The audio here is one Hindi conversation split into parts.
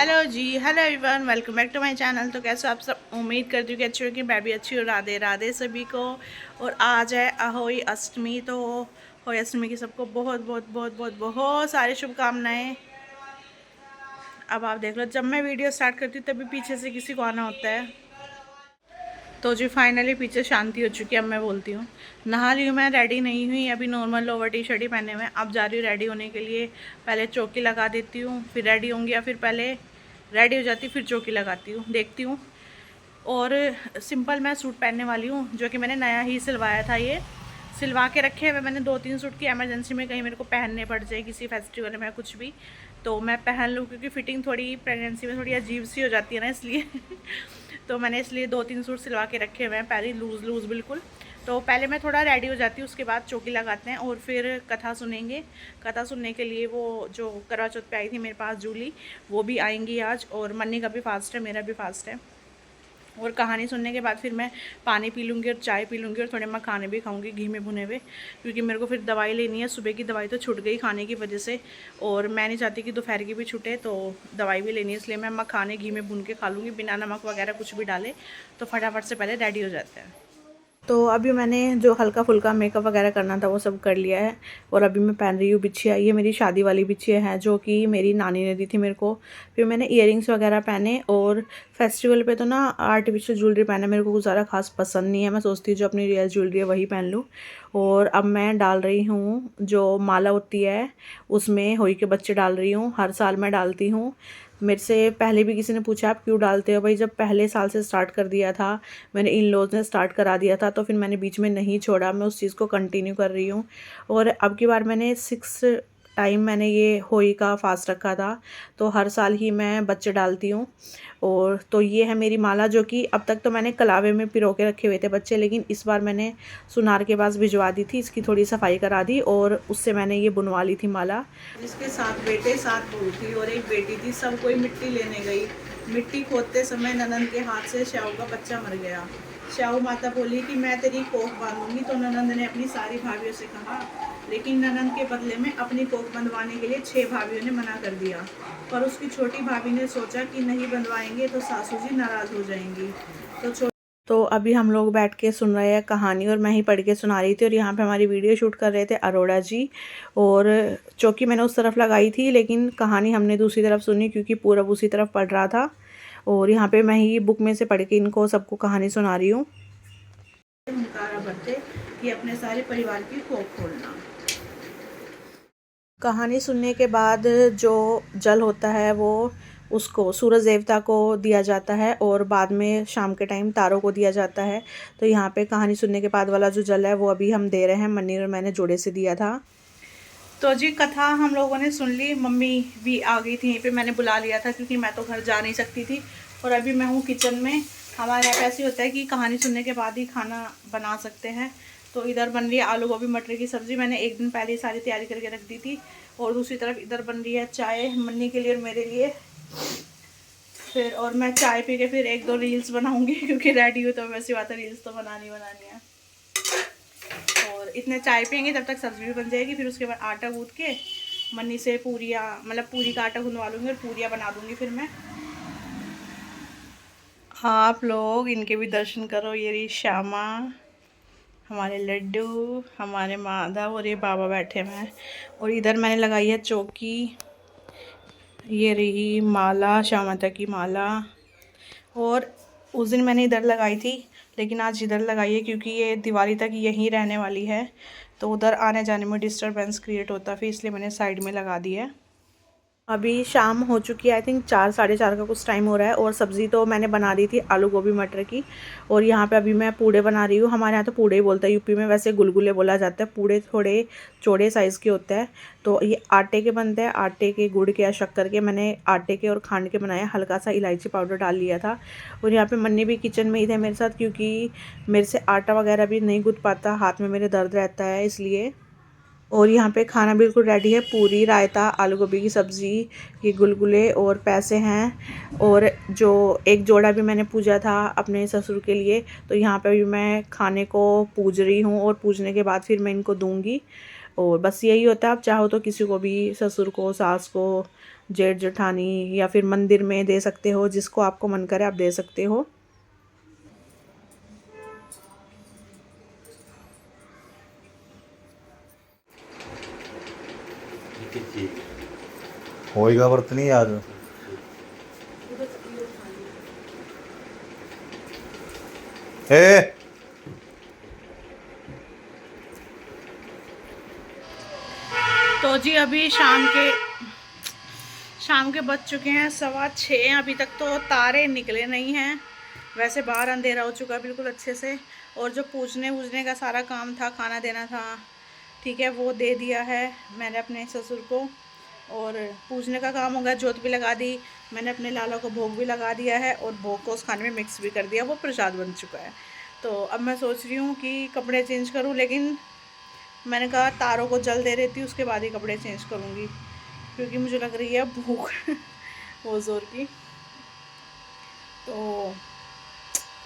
हेलो जी, hello everyone, welcome back to my channel. तो कैसे आप सब, उम्मीद करती हूँ कि अच्छी होगी। मैं भी अच्छी हूँ। राधे राधे सभी को। और आज है अहोई अष्टमी। तो अहोई अष्टमी की सबको बहुत बहुत बहुत बहुत बहुत सारी शुभकामनाएं। अब आप देख लो, जब मैं वीडियो स्टार्ट करती हूँ तभी पीछे से किसी को आना होता है। तो जी फाइनली पीछे शांति हो चुकी है। अब मैं बोलती हूँ, नहा ली हूँ, मैं रेडी नहीं हुई अभी, नॉर्मल लोवर टी शर्ट ही पहने हुए। अब जा रही हूँ रेडी होने के लिए। पहले चौकी लगा देती हूँ, फिर रेडी होंगी, या फिर पहले रेडी हो जाती फिर चौकी लगाती हूँ, देखती हूँ। और सिंपल मैं सूट पहनने वाली हूँ, जो कि मैंने नया ही सिलवाया था। ये सिलवा के रखे हुए मैंने 2-3 सूट की इमरजेंसी में, कहीं मेरे को पहनने पड़ जाए किसी फेस्टिवल में कुछ भी, तो मैं पहन लूँ, क्योंकि फ़िटिंग थोड़ी प्रेगनेंसी में थोड़ी अजीब सी हो जाती है ना, इसलिए तो मैंने इसलिए 2-3 सूट सिलवा के रखे हुए हैं, पहले लूज़ लूज़ बिल्कुल। तो पहले मैं थोड़ा रेडी हो जाती हूँ, उसके बाद चौकी लगाते हैं और फिर कथा सुनेंगे। कथा सुनने के लिए वो जो करवा चौथ पे आई थी मेरे पास जूली, वो भी आएंगी आज। और मन्नी का भी फास्ट है, मेरा भी फास्ट है। और कहानी सुनने के बाद फिर मैं पानी पी लूँगी और चाय पी लूँगी, और थोड़े मखाने भी खाऊंगी घी में भुने हुए, क्योंकि मेरे को फिर दवाई लेनी है। सुबह की दवाई तो छूट गई खाने की वजह से, और मैं नहीं चाहती कि दोपहर की भी छूटे, तो दवाई भी लेनी है, इसलिए मैं मखाने घी में भुन के खा लूँगी, बिना नमक वगैरह कुछ भी डाले। तो फटाफट से पहले रेडी हो जाते हैं। तो अभी मैंने जो हल्का फुल्का मेकअप वगैरह करना था वो सब कर लिया है। और अभी मैं पहन रही हूँ बिछिया। ये मेरी शादी वाली बिछिया है, जो कि मेरी नानी ने दी थी मेरे को। फिर मैंने इयररिंग्स वगैरह पहने, और फेस्टिवल पे तो ना आर्टिफिशियल ज्वेलरी पहना मेरे को कुछ ज़्यादा खास पसंद नहीं है। मैं सोचती हूँ जो अपनी रियल ज्वेलरी है वही पहन लूँ। और अब मैं डाल रही हूँ जो माला होती है, उसमें होई के बच्चे डाल रही हूँ। हर साल मैं डालती हूँ। मेरे से पहले भी किसी ने पूछा आप क्यों डालते हो। भाई जब पहले साल से स्टार्ट कर दिया था, मैंने इन लॉज ने स्टार्ट करा दिया था, तो फिर मैंने बीच में नहीं छोड़ा, मैं उस चीज़ को कंटिन्यू कर रही हूँ। और अब की बार मैंने 6 टाइम मैंने ये होई का फास्ट रखा था, तो हर साल ही मैं बच्चे डालती हूँ। और तो ये है मेरी माला, जो कि अब तक तो मैंने कलावे में पिरो के रखे हुए थे बच्चे, लेकिन इस बार मैंने सुनार के पास भिजवा दी थी, इसकी थोड़ी सफाई करा दी, और उससे मैंने ये बुनवा ली थी माला। जिसके 7 बेटे 7 बहू थी और एक बेटी थी, सब कोई मिट्टी लेने गई। मिट्टी खोदते समय ननंद के हाथ से श्याऊ का बच्चा मर गया। श्याऊ माता बोली कि मैं तेरी कोख बांधूंगी, तो ननंद ने अपनी सारी भाभीियों से कहा, लेकिन ननंद के बदले में अपनी कोख बंधवाने के लिए 6 भाभीियों ने मना कर दिया। पर उसकी छोटी भाभी ने सोचा कि नहीं बंधवाएंगे तो सासू जी नाराज़ हो जाएंगी। तो अभी हम लोग बैठ के सुन रहे हैं कहानी, और मैं ही पढ़ के सुना रही थी। और यहाँ पे हमारी वीडियो शूट कर रहे थे अरोड़ा जी। और चौकी मैंने उस तरफ लगाई थी, लेकिन कहानी हमने दूसरी तरफ सुनी, क्योंकि पूरब उसी तरफ पढ़ रहा था। और यहाँ पे मैं ही बुक में से पढ़ के इनको सबको कहानी सुना रही हूँ। कि अपने सारे परिवार की कोख खोलना। कहानी सुनने के बाद जो जल होता है वो उसको सूरज देवता को दिया जाता है, और बाद में शाम के टाइम तारों को दिया जाता है। तो यहाँ पे कहानी सुनने के बाद वाला जो जल है वो अभी हम दे रहे हैं। मन्नी और मैंने जोड़े से दिया था। तो जी कथा हम लोगों ने सुन ली, मम्मी भी आ गई थी यहीं पे, मैंने बुला लिया था क्योंकि मैं तो घर जा नहीं सकती थी। और अभी मैं हूँ किचन में। हमारे यहाँ ऐसे होता है कि कहानी सुनने के बाद ही खाना बना सकते हैं। तो इधर बन रही है आलू गोभी मटर की सब्ज़ी, मैंने एक दिन पहले ही सारी तैयारी करके रख दी थी। और दूसरी तरफ इधर बन रही है चाय मन्नी के लिए और मेरे लिए। फिर और मैं चाय पी के फिर 1-2 रील्स बनाऊँगी, क्योंकि रेडी हुई तो वैसी बात है, रील्स तो बनानी है। और इतने चाय पियेंगे तब तक सब्ज़ी भी बन जाएगी। फिर उसके बाद आटा गूँथ के मन्नी से पूरियाँ, मतलब पूरी का आटा गूँधवा लूँगी और पूरियाँ बना दूँगी फिर मैं। आप लोग इनके भी दर्शन करो। ये रही श्यामा, हमारे लड्डू, हमारे माधव, और ये बाबा बैठे हुए हैं। और इधर मैंने लगाई है चौकी। ये रही माला, श्यामा माता की माला। और उस दिन मैंने इधर लगाई थी, लेकिन आज इधर लगाई है, क्योंकि ये दिवाली तक यहीं रहने वाली है, तो उधर आने जाने में डिस्टरबेंस क्रिएट होता है, इसलिए मैंने साइड में लगा दी है। अभी शाम हो चुकी है, आई थिंक 4 साढ़े 4 का कुछ टाइम हो रहा है। और सब्ज़ी तो मैंने बना दी थी आलू गोभी मटर की। और यहाँ पे अभी मैं पूड़े बना रही हूँ। हमारे यहाँ तो पूड़े ही बोलते हैं, यूपी में वैसे गुलगुले बोला जाता है। पूड़े थोड़े चौड़े साइज़ के होते हैं। तो ये आटे के बनते हैं, आटे के, गुड़ के या शक्कर के। मैंने आटे के और खांड के बनाए, हल्का सा इलायची पाउडर डाल लिया था। और यहाँ पर मन्नी भी किचन में ही थे मेरे साथ, क्योंकि मेरे से आटा वगैरह भी नहीं गूँथ पाता, हाथ में मेरे दर्द रहता है इसलिए। और यहाँ पे खाना बिल्कुल रेडी है, पूरी, रायता, आलू गोभी की सब्ज़ी, ये गुलगुले और पैसे हैं। और जो एक जोड़ा भी मैंने पूजा था अपने ससुर के लिए, तो यहाँ पे भी मैं खाने को पूज रही हूँ, और पूजने के बाद फिर मैं इनको दूँगी। और बस यही होता है। आप चाहो तो किसी को भी, ससुर को, सास को, जेठ जेठानी, या फिर मंदिर में दे सकते हो, जिसको आपको मन करे आप दे सकते हो। होएगा व्रत नहीं आज। ए तो जी अभी शाम के बज चुके हैं 6:15। अभी तक तो तारे निकले नहीं हैं। वैसे बाहर अंधेरा हो चुका है बिल्कुल अच्छे से। और जो पूजने वूजने का सारा काम था, खाना देना था, ठीक है, वो दे दिया है मैंने अपने ससुर को। और पूजने का काम हो गया, जोत भी लगा दी मैंने, अपने लाला को भोग भी लगा दिया है और भोग को उस खाने में मिक्स भी कर दिया, वो प्रसाद बन चुका है। तो अब मैं सोच रही हूँ कि कपड़े चेंज करूँ, लेकिन मैंने कहा तारों को जल दे रही थी, उसके बाद ही कपड़े चेंज करूँगी, क्योंकि मुझे लग रही है भूख वो ज़ोर की। तो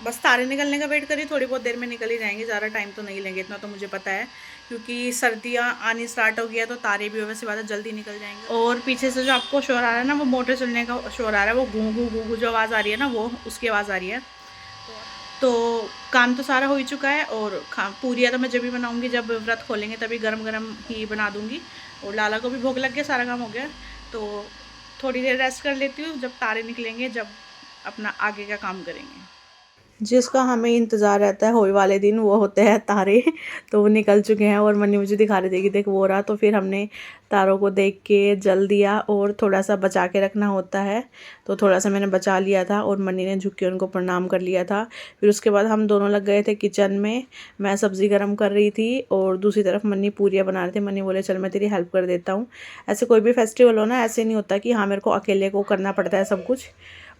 बस तारे निकलने का वेट करिए, थोड़ी बहुत देर में निकल ही जाएंगे, ज़्यादा टाइम तो नहीं लेंगे, इतना तो मुझे पता है, क्योंकि सर्दियाँ आनी स्टार्ट हो गया तो तारे भी वैसे बात जल्दी निकल जाएंगे। और पीछे से जो आपको शोर आ रहा है ना, वो मोटर चलने का शोर आ रहा है, वो घू घू घू घू जो आवाज़ आ रही है ना, वो उसकी आवाज़ आ रही है। तो काम तो सारा हो ही चुका है। और पूरियाँ तो मैं जब भी बनाऊँगी, जब व्रत खोलेंगे तभी गरम गरम ही बना दूँगी। और लाला को भी भोग लग गया, सारा काम हो गया। तो थोड़ी देर रेस्ट कर लेती हूँ, जब तारे निकलेंगे, जब अपना आगे का काम करेंगे। जिसका हमें इंतज़ार रहता है होली वाले दिन, वो होते हैं तारे। तो वो निकल चुके हैं और मन्नी मुझे दिखा रही थी कि देख वो रहा। तो फिर हमने तारों को देख के जल दिया, और थोड़ा सा बचा के रखना होता है, तो थोड़ा सा मैंने बचा लिया था और मन्नी ने झुक के उनको प्रणाम कर लिया था। फिर उसके बाद हम दोनों लग गए थे किचन में। मैं सब्ज़ी गर्म कर रही थी और दूसरी तरफ मन्नी पूरियाँ बना रहे थे। मन्नी बोले चल मैं तेरी हेल्प कर देता हूँ। ऐसे कोई भी फेस्टिवल हो ना, ऐसे नहीं होता कि हाँ मेरे को अकेले को करना पड़ता है सब कुछ।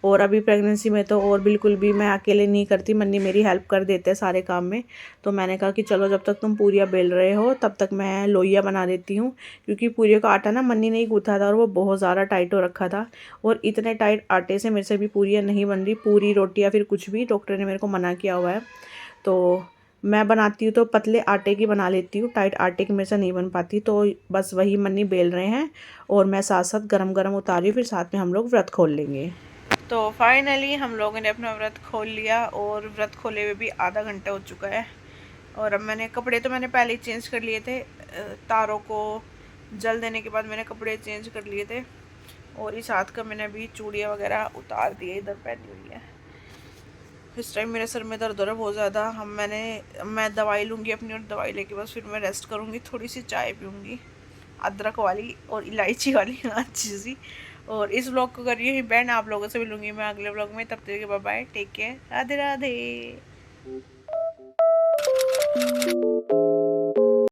और अभी प्रेगनेंसी में तो और बिल्कुल भी मैं अकेले नहीं करती, मन्नी मेरी हेल्प कर देते हैं सारे काम में। तो मैंने कहा कि चलो जब तक तुम पूरियाँ बेल रहे हो तब तक मैं लोइयाँ बना देती हूँ, क्योंकि पूरियों का आटा ना मन्नी ने ही गूँथा था और वो बहुत ज़्यादा टाइट हो रखा था। और इतने टाइट आटे से मेरे से भी पूरियाँ नहीं बन रही, पूरी रोटी या फिर कुछ भी, डॉक्टर ने मेरे को मना किया हुआ है। तो मैं बनाती हूँ तो पतले आटे की बना लेती हूँ, टाइट आटे की मेरे से नहीं बन पाती। तो बस वही मन्नी बेल रहे हैं और मैं साथ साथ गरम गरम उतारी, फिर साथ में हम लोग व्रत खोल लेंगे। तो फाइनली हम लोगों ने अपना व्रत खोल लिया, और व्रत खोले हुए भी आधा घंटा हो चुका है। और अब मैंने कपड़े तो मैंने पहले ही चेंज कर लिए थे, तारों को जल देने के बाद मैंने कपड़े चेंज कर लिए थे। और इस हाथ का मैंने अभी चूड़ियाँ वगैरह उतार दी है, इधर पहनी हुई है। इस टाइम मेरे सर में दर्द हो रहा है बहुत ज़्यादा। मैं दवाई लूँगी अपनी, और दवाई लेके बस फिर मैं रेस्ट करूँगी, थोड़ी सी चाय पीऊँगी अदरक वाली और इलायची वाली अच्छी सी। और इस व्लॉग को करिए ही बैंड, आप लोगों से मिलूंगी मैं अगले व्लॉग में। तब तक के bye bye, take care, Radhe Radhe.